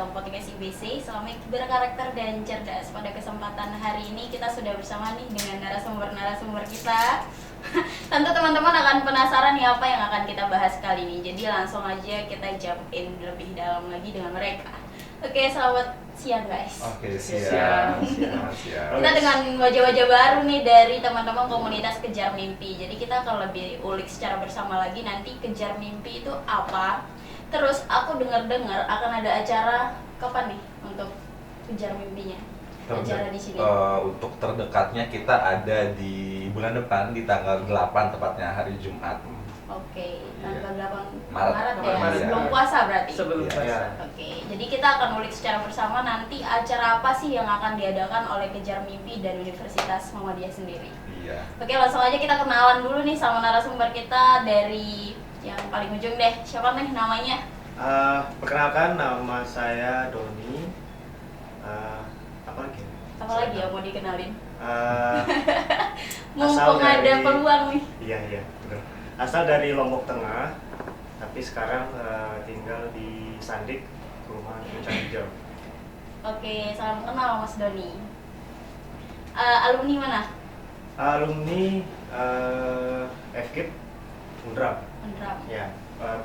datang podcast IBC Islamic Berkarakter dan Cerdas. Pada kesempatan hari ini kita sudah bersama nih dengan narasumber kita. Tentu teman-teman akan penasaran nih apa yang akan kita bahas kali ini. Jadi langsung aja kita jump in lebih dalam lagi dengan mereka. Oke, selamat siang guys. Oke, siang. Kita dengan wajah-wajah baru nih dari teman-teman komunitas Kejar Mimpi. Jadi kita akan lebih ulik secara bersama lagi nanti Kejar Mimpi itu apa. Terus aku dengar-dengar akan ada acara kapan nih untuk Kejar Mimpinya? Acara di sini. Untuk terdekatnya kita ada di bulan depan di tanggal 8 tepatnya hari Jumat. Oke, tanggal 8 Maret ya. Maret. Sebelum puasa berarti. Sebelum Iya. puasa. Oke, jadi kita akan ulik secara bersama nanti acara apa sih yang akan diadakan oleh Kejar Mimpi dan Universitas Muhammadiyah sendiri. Iya. Oke, langsung aja kita kenalan dulu nih sama narasumber kita dari yang paling ujung deh. Siapa nih namanya? Perkenalkan, nama saya Doni. Apa lagi? Apa lagi yang mau dikenalin? Asal Mumpung ada dari- peluang nih. Iya, benar. Asal dari Lombok Tengah, tapi sekarang tinggal di Sandik, rumah Puncak Hijau. Oke, salam kenal Mas Doni. Alumni mana? Alumni FKIP Undram, Undram. ya,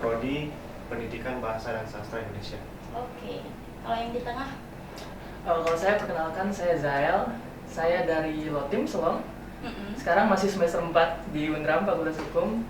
Prodi Pendidikan Bahasa dan Sastra Indonesia. Oke, kalau yang di tengah? Kalau saya perkenalkan, saya Zael. Saya dari Lotim, Selong. Mm-mm. Sekarang masih semester 4 di Undram, Fakultas Hukum.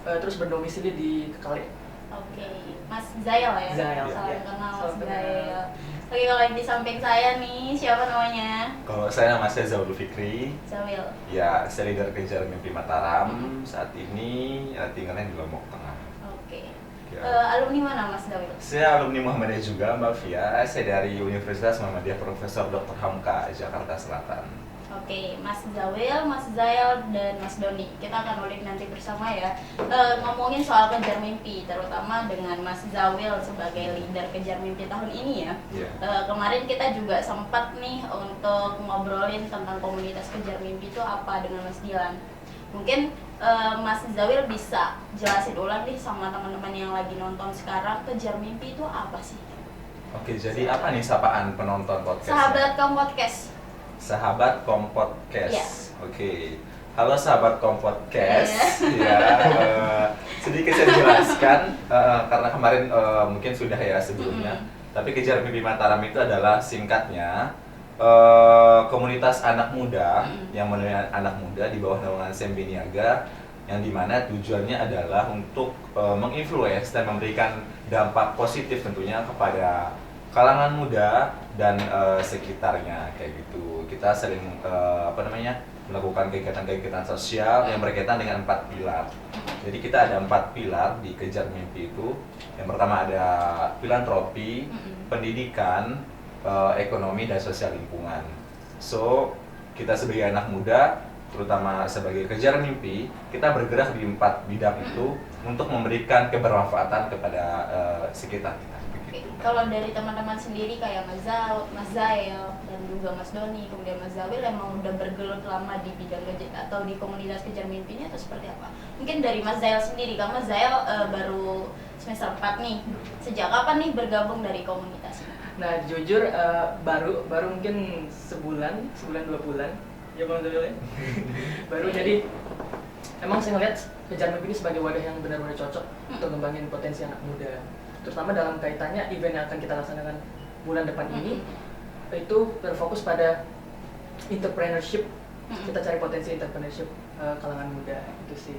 Terus berdomisili di Kekali. Oke, Mas Zael ya? Zael, Salam ya. kenal Mas Salam kenal. Zael. Oke, kalau yang di samping saya nih, siapa namanya? Kalau saya nama saya Zaul Fikri. Zawil. Ya, saya leader Kejar Mimpi Mataram. Saat ini tinggalnya di Lombok Tengah. Oke. Ya. Alumni mana Mas Zawil? Saya alumni Muhammadiyah juga, Mbak Fia. Saya dari Universitas Muhammadiyah Profesor Dr. Hamka, Jakarta Selatan. Oke, Mas Zawil, Mas Zael, dan Mas Doni. Kita akan ulik nanti bersama ya. Ngomongin soal Kejar Mimpi, terutama dengan Mas Zawil sebagai leader Kejar Mimpi tahun ini ya. Iya. Kemarin kita juga sempat nih untuk ngobrolin tentang komunitas Kejar Mimpi itu apa dengan Mas Dilan. Mungkin Mas Zawil bisa jelasin ulang nih sama teman-teman yang lagi nonton sekarang, Kejar Mimpi itu apa sih? Oke, jadi apa nih sapaan penonton podcast? Sahabat Kaum Podcast. Sahabat Kompodcast. Iya. Oke. Halo sahabat Kompodcast. Ya, sedikit saya jelaskan karena kemarin mungkin sudah ya sebelumnya. Tapi Kejar Mimpi Mataram itu adalah singkatnya komunitas anak muda yang menemani anak muda di bawah naungan Sembi Niaga, yang dimana tujuannya adalah untuk menginfluence dan memberikan dampak positif tentunya kepada kalangan muda dan sekitarnya kayak gitu. Kita sering melakukan kegiatan-kegiatan sosial yang berkaitan dengan 4 pilar. Jadi kita ada 4 pilar di Kejar Mimpi itu. Yang pertama ada filantropi, pendidikan, ekonomi dan sosial lingkungan. So, kita sebagai anak muda, terutama sebagai Kejar Mimpi, kita bergerak di 4 bidang itu untuk memberikan kebermanfaatan kepada sekitar kita. Oke, kalau dari teman-teman sendiri kayak Mas Zael, dan juga Mas Doni, kemudian Mas Zawil emang udah bergelut lama di bidang atau di komunitas Kejar Mimpi ini atau seperti apa? Mungkin dari Mas Zael sendiri, karena Mas Zael baru semester 4 nih. Sejak kapan nih bergabung dari komunitas ini? Nah, jujur baru mungkin sebulan 2 bulan. Ya Bang Zawil ya? Baru, jadi emang saya ngeliat Kejar Mimpi ini sebagai wadah yang benar-benar cocok untuk ngembangin potensi anak muda. Terutama dalam kaitannya event yang akan kita laksanakan bulan depan ini, itu berfokus pada entrepreneurship. Kita cari potensi entrepreneurship kalangan muda itu sih.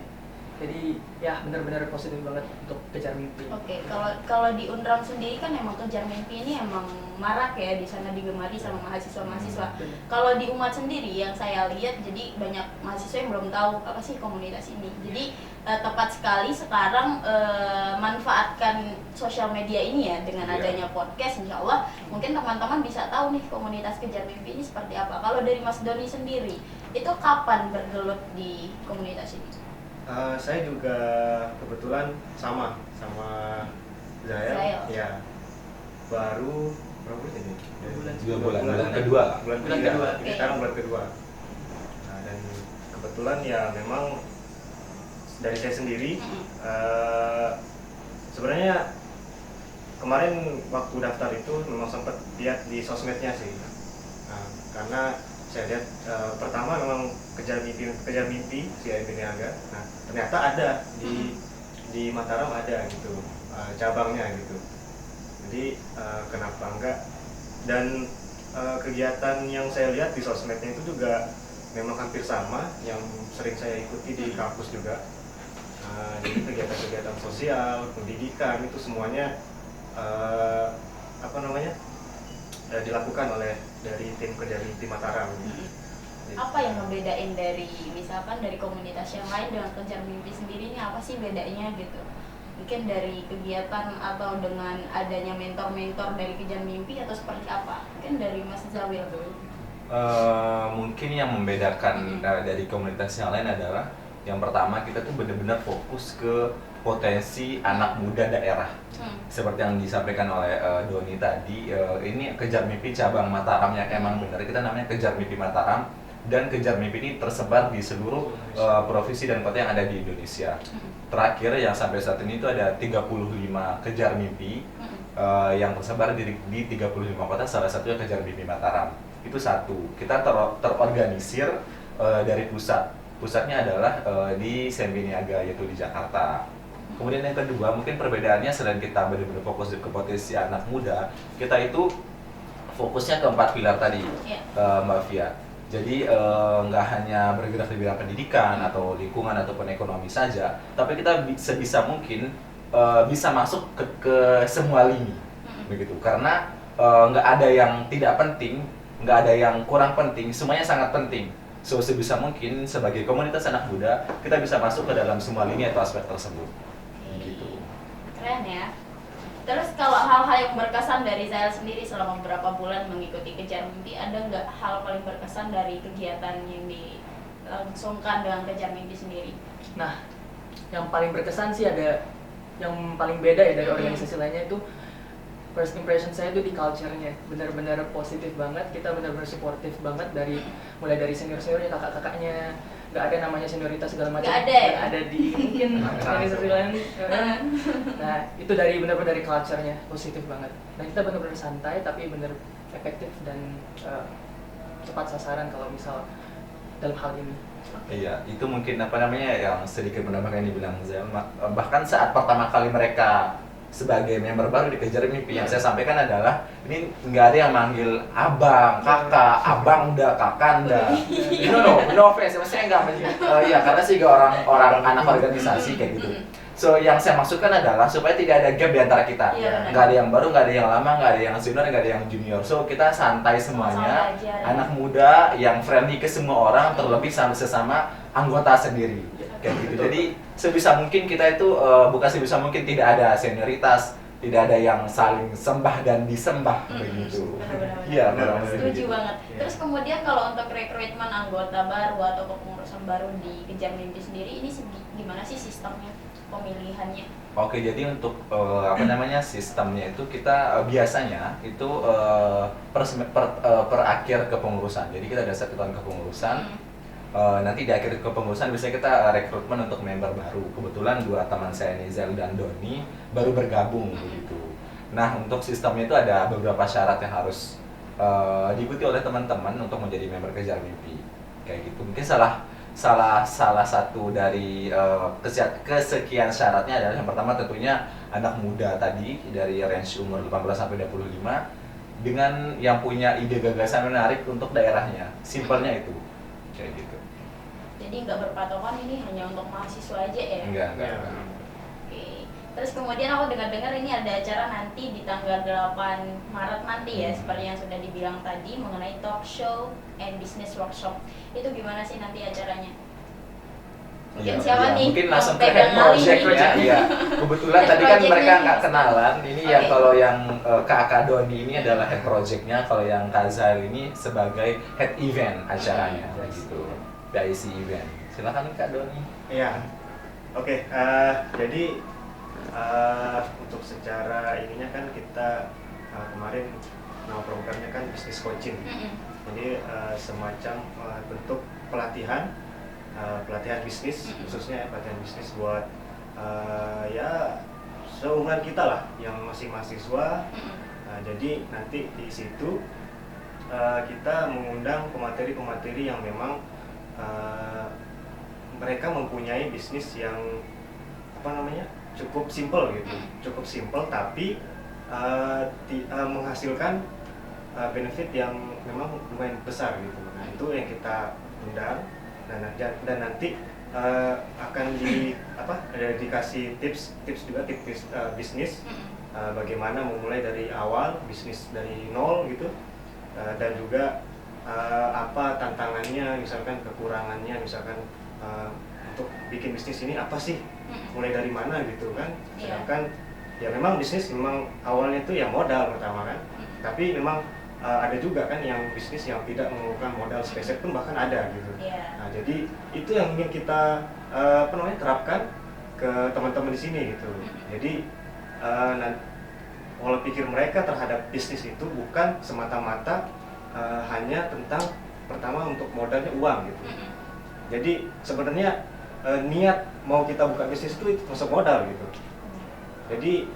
Jadi ya benar-benar positif banget untuk Kejar Mimpi. Oke, kalau di Undram sendiri kan emang Kejar Mimpi ini emang marak ya, di sana digemari sama mahasiswa-mahasiswa. Kalau di umat sendiri yang saya lihat, jadi banyak mahasiswa yang belum tahu apa sih komunitas ini. Jadi tepat sekali sekarang manfaatkan sosial media ini ya dengan Iya. adanya podcast, insya Allah mungkin teman-teman bisa tahu nih komunitas Kejar Mimpi ini seperti apa. Kalau dari Mas Doni sendiri, itu kapan bergelut di komunitas ini? Saya juga kebetulan sama Zael. Ya, baru berapa bulan ini? 2 bulan, bulan kedua. Bulan Bulan kedua. kedua. Ini sekarang bulan kedua. Nah, dan kebetulan ya memang dari saya sendiri sebenarnya kemarin waktu daftar itu memang sempat lihat di sosmednya sih. Nah, karena saya lihat pertama memang kejar mimpi si AMP Niaga. Nah, ternyata ada di Mataram ada gitu cabangnya gitu. Jadi kenapa enggak? Dan kegiatan yang saya lihat di sosmednya itu juga memang hampir sama yang sering saya ikuti di kampus juga. Jadi kegiatan-kegiatan sosial, pendidikan itu semuanya dilakukan oleh dari tim Kejar Mimpi Mataram. Apa yang membedain dari misalkan dari komunitas yang lain dengan Kejar Mimpi sendiri ini apa sih bedanya gitu? Mungkin dari kegiatan atau dengan adanya mentor-mentor dari Kejar Mimpi atau seperti apa? Mungkin dari Mas Zawil dulu. Mungkin yang membedakan dari komunitas yang lain adalah yang pertama kita tuh benar-benar fokus ke potensi anak muda daerah. Seperti yang disampaikan oleh Doni tadi, ini Kejar Mimpi cabang Mataram yang emang benar kita namanya Kejar Mimpi Mataram, dan Kejar Mimpi ini tersebar di seluruh provinsi dan kota yang ada di Indonesia. Terakhir yang sampai saat ini itu ada 35 Kejar Mimpi yang tersebar di 35 kota, salah satunya Kejar Mimpi Mataram. Itu satu, kita terorganisir dari pusat. Pusatnya adalah di SMB Niaga, yaitu di Jakarta. Kemudian yang kedua, mungkin perbedaannya selain kita benar-benar fokus ke potensi anak muda, kita itu fokusnya ke 4 pilar tadi, Mbak Fia. Jadi nggak hanya bergerak di bidang pendidikan atau lingkungan ataupun ekonomi saja, tapi kita sebisa mungkin bisa masuk ke semua lini, begitu. Karena nggak ada yang tidak penting, nggak ada yang kurang penting, semuanya sangat penting. So sebisa mungkin sebagai komunitas anak muda kita bisa masuk ke dalam semua lini atau aspek tersebut. Gitu. Keren ya. Terus kalau hal-hal yang berkesan dari saya sendiri selama beberapa bulan mengikuti Kejar Mimpi, ada nggak hal paling berkesan dari kegiatan yang dilangsungkan dengan Kejar Mimpi sendiri? Nah, yang paling berkesan sih ada yang paling beda ya dari organisasi lainnya itu first impression saya itu di culture-nya, benar-benar positif banget, kita benar-benar supportive banget mulai dari senior-seniornya, kakak-kakaknya, nggak ada namanya senioritas segala macam, nggak ada ya? ada di mungkin organisasi lain. Nah itu benar-benar dari culture-nya positif banget, dan kita benar-benar santai tapi benar efektif dan cepat sasaran kalau misal dalam hal ini. Iya, itu mungkin yang sedikit menambahkan yang dibilang Zel, bahkan saat pertama kali mereka sebagai member baru di Kejar Mimpi, yang saya sampaikan adalah ini nggak ada yang manggil abang, kakak, abang dah, kakak dah. No offense, maksudnya nggak ya karena sih orang anak organisasi kayak gitu. So yang saya maksudkan adalah supaya tidak ada gap di antara kita. Nggak ada yang baru, nggak ada yang lama, nggak ada yang senior, nggak ada yang junior. So kita santai semuanya, anak muda yang friendly ke semua orang, terlebih sama sesama anggota sendiri. Kayak gitu. Jadi sebisa mungkin kita itu bukan sebisa mungkin tidak ada senioritas, tidak ada yang saling sembah dan disembah begitu. Iya, setuju banget. Terus kemudian kalau untuk rekrutmen anggota baru atau kepengurusan baru di Kejar Mimpi sendiri, ini gimana sih sistemnya pemilihannya? Oke, jadi untuk sistemnya itu kita biasanya itu per akhir kepengurusan. Jadi kita ada 1 tahun kepengurusan. Nanti di akhir kepengurusan biasanya kita rekrutmen untuk member baru. Kebetulan 2 teman saya, Nizel dan Doni, baru bergabung begitu. Nah, untuk sistemnya itu ada beberapa syarat yang harus diikuti oleh teman-teman untuk menjadi member Kejar Mimpi. Kayak gitu. Mungkin salah satu dari kesekian syaratnya adalah yang pertama tentunya anak muda tadi dari range umur 18 sampai 25 dengan yang punya ide gagasan menarik untuk daerahnya. Simpelnya itu. Kayak gitu. Jadi nggak berpatokan ini hanya untuk mahasiswa aja ya? Enggak. Oke. Terus kemudian aku dengar-dengar ini ada acara nanti di tanggal 8 Maret nanti ya, seperti yang sudah dibilang tadi mengenai talk show and business workshop. Itu gimana sih nanti acaranya? Mungkin siapa nih? Mungkin langsung ke head project-nya. Iya. Kebetulan tadi kan mereka nggak kenalan. Ini yang kalau yang Kak Doni ini adalah head project-nya, kalau yang Kak Zail ini sebagai head event acaranya gitu. PIC event. Silakan Kak Doni. Iya. Oke, jadi untuk secara ininya kan kita kemarin nama programnya kan business coaching. Jadi semacam bentuk pelatihan pelatihan bisnis, khususnya pelatihan bisnis buat ya seumuran kita lah yang masih mahasiswa. Nah, jadi nanti di situ kita mengundang pemateri-pemateri yang memang mereka mempunyai bisnis yang cukup simpel gitu, cukup simpel tapi menghasilkan benefit yang memang lumayan besar gitu. Nah itu yang kita undang dan nanti akan dikasih tips juga tips bisnis bagaimana memulai dari awal bisnis dari nol gitu, dan juga apa tantangannya, misalkan kekurangannya, misalkan untuk bikin bisnis ini apa sih, mulai dari mana gitu kan. Sedangkan ya memang bisnis memang awalnya itu ya modal pertama kan, tapi memang ada juga kan yang bisnis yang tidak memerlukan modal spesial pun bahkan ada gitu. Nah jadi itu yang ingin kita terapkan ke teman-teman di sini gitu. Jadi pola pikir mereka terhadap bisnis itu bukan semata-mata hanya tentang pertama untuk modalnya uang gitu. Jadi sebenarnya niat mau kita buka bisnis itu masuk modal gitu. Jadi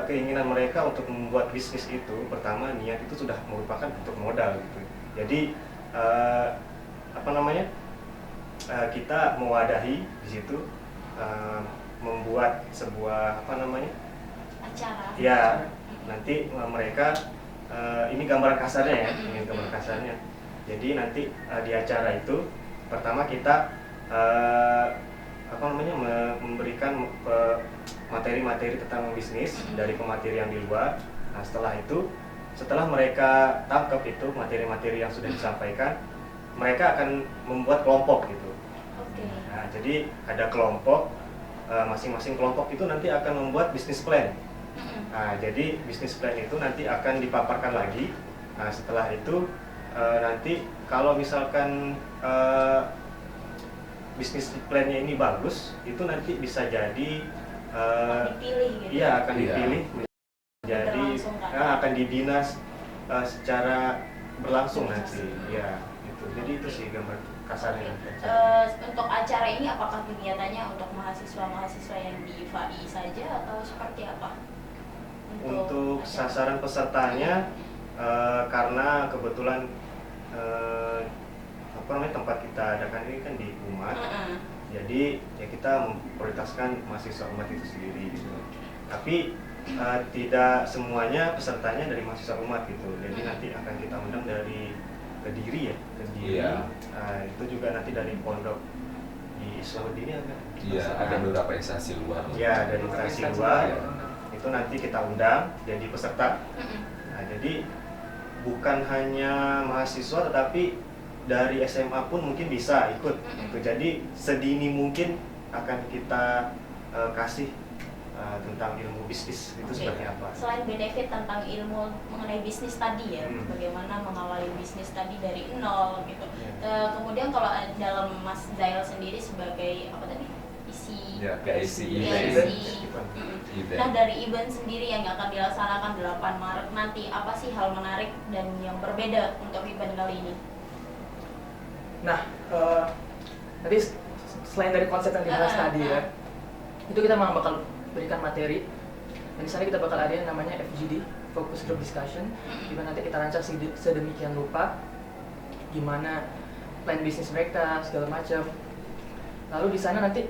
keinginan mereka untuk membuat bisnis itu pertama niat itu sudah merupakan bentuk modal gitu. Jadi kita mewadahi di situ, membuat sebuah acara. Ya, nanti mereka ini gambaran kasarnya ya, ini gambaran kasarnya. Jadi nanti di acara itu pertama kita memberikan materi-materi tentang bisnis dari pemateri yang di luar. Nah setelah mereka tangkap itu materi-materi yang sudah disampaikan, mereka akan membuat kelompok gitu. Nah, jadi ada kelompok, masing-masing kelompok itu nanti akan membuat bisnis plan. Nah, jadi bisnis plan itu nanti akan dipaparkan lagi. Nah, setelah itu nanti kalau misalkan bisnis plan-nya ini bagus, itu nanti bisa jadi dipilih gitu. Iya, akan dipilih menjadi akan dibina secara berlangsung nanti. Ya, gitu. Jadi itu sih gambar kasarnya. Untuk acara ini apakah kegiatannya untuk mahasiswa-mahasiswa yang di FAI saja atau seperti apa? Untuk sasaran pesertanya karena kebetulan tempat kita adakan ini kan di umat, jadi ya kita memprioritaskan mahasiswa umat itu sendiri gitu. Tapi tidak semuanya pesertanya dari mahasiswa umat gitu. Jadi nanti akan kita undang dari Kediri ya, itu juga nanti dari pondok di Islamuddin ada. Iya, ada beberapa instansi luar. Ya, dari instansi luar itu nanti kita undang jadi peserta. Nah, jadi bukan hanya mahasiswa tetapi dari SMA pun mungkin bisa ikut. Jadi sedini mungkin akan kita kasih tentang ilmu bisnis itu seperti apa. Selain benefit tentang ilmu mengenai bisnis tadi ya, bagaimana mengawali bisnis tadi dari nol gitu. Kemudian kalau dalam Mas Zail sendiri sebagai apa tadi? PIC event. Nah, dari event sendiri yang akan dilaksanakan 8 Maret nanti, apa sih hal menarik dan yang berbeda untuk event kali ini? Nah, nanti selain dari konsep yang dibahas tadi ya, itu kita memang bakal berikan materi. Dan di sana kita bakal ada yang namanya FGD, Focus Group Discussion, di mana nanti kita rancang sedemikian rupa gimana plan bisnis mereka segala macam. Lalu di sana nanti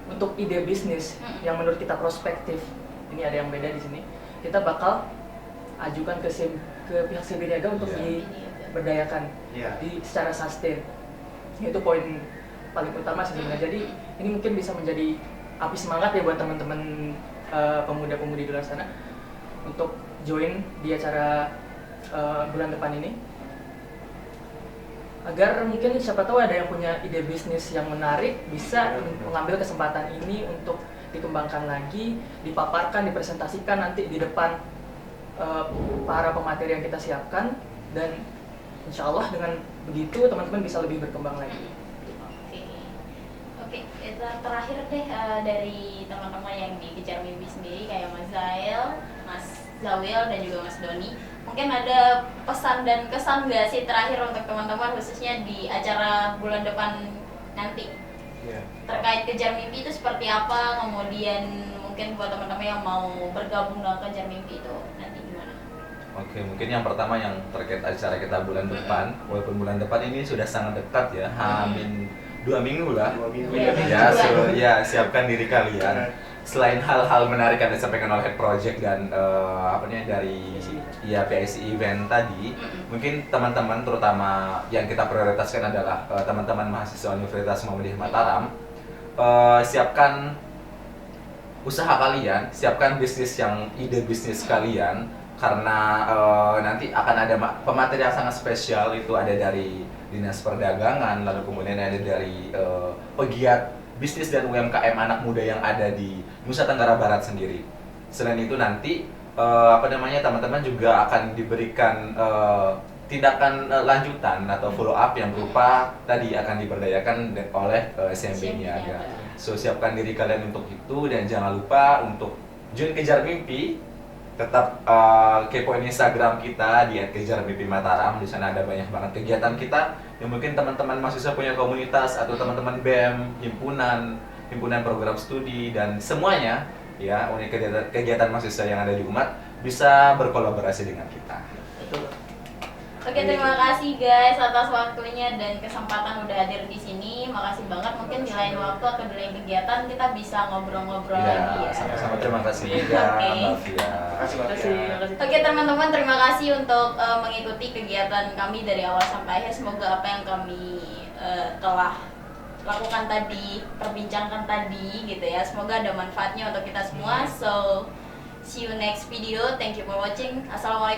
untuk ide bisnis yang menurut kita prospektif, ini ada yang beda di sini. Kita bakal ajukan ke pihak Sibiniaga untuk diberdayakan secara sustain. Itu poin paling utama sebenarnya. Jadi ini mungkin bisa menjadi api semangat ya buat teman-teman pemuda-pemudi di luar sana untuk join di acara bulan depan ini. Agar mungkin siapa tahu ada yang punya ide bisnis yang menarik bisa mengambil kesempatan ini untuk dikembangkan lagi, dipaparkan, dipresentasikan nanti di depan para pemateri yang kita siapkan, dan insya Allah dengan begitu teman-teman bisa lebih berkembang lagi. Oke, itu terakhir deh dari teman-teman yang dikejar mimpi sendiri kayak Mas Zail, Mas Zawil dan juga Mas Doni. Mungkin ada pesan dan kesan nggak sih terakhir untuk teman-teman khususnya di acara bulan depan nanti? Terkait kejar mimpi itu seperti apa, kemudian mungkin buat teman-teman yang mau bergabung dalam Kejar Mimpi itu nanti gimana? Oke, mungkin yang pertama yang terkait acara kita bulan depan, walaupun bulan depan ini sudah sangat dekat ya, hamin 2 minggu lah. 2 minggu Iya, ya. Ya, siapkan diri kalian. Selain hal-hal menarik yang disampaikan oleh Head Project dan dari PIC event tadi, mungkin teman-teman terutama yang kita prioritaskan adalah teman-teman mahasiswa Universitas Muhammadiyah Mataram, siapkan usaha kalian, siapkan ide bisnis kalian, karena nanti akan ada pemateri yang sangat spesial, itu ada dari Dinas Perdagangan, lalu kemudian ada dari pegiat bisnis dan UMKM anak muda yang ada di Nusa Tenggara Barat sendiri. Selain itu nanti teman-teman juga akan diberikan tindakan lanjutan atau follow up yang berupa tadi akan diberdayakan oleh SMP Niaga. So siapkan diri kalian untuk itu dan jangan lupa untuk join Kejar Mimpi. Tetap kepoin Instagram kita di @kejarmimpi_mataram. Di sana ada banyak banget kegiatan kita yang mungkin teman-teman mahasiswa punya komunitas atau teman-teman BEM, himpunan program studi dan semuanya ya, unit kegiatan mahasiswa yang ada di Umat bisa berkolaborasi dengan kita. Betul. Oke, terima kasih guys atas waktunya dan kesempatan udah hadir di sini. Makasih banget. Mungkin di lain waktu atau di lain kegiatan kita bisa ngobrol-ngobrol lagi ya. Sama-sama, terima kasih juga Oke. Mbak Fia. Terima kasih. Terima kasih. Oke teman-teman, terima kasih untuk mengikuti kegiatan kami dari awal sampai akhir. Semoga apa yang kami telah lakukan tadi, perbincangkan tadi gitu ya, semoga ada manfaatnya untuk kita semua. So, see you next video. Thank you for watching. Assalamualaikum.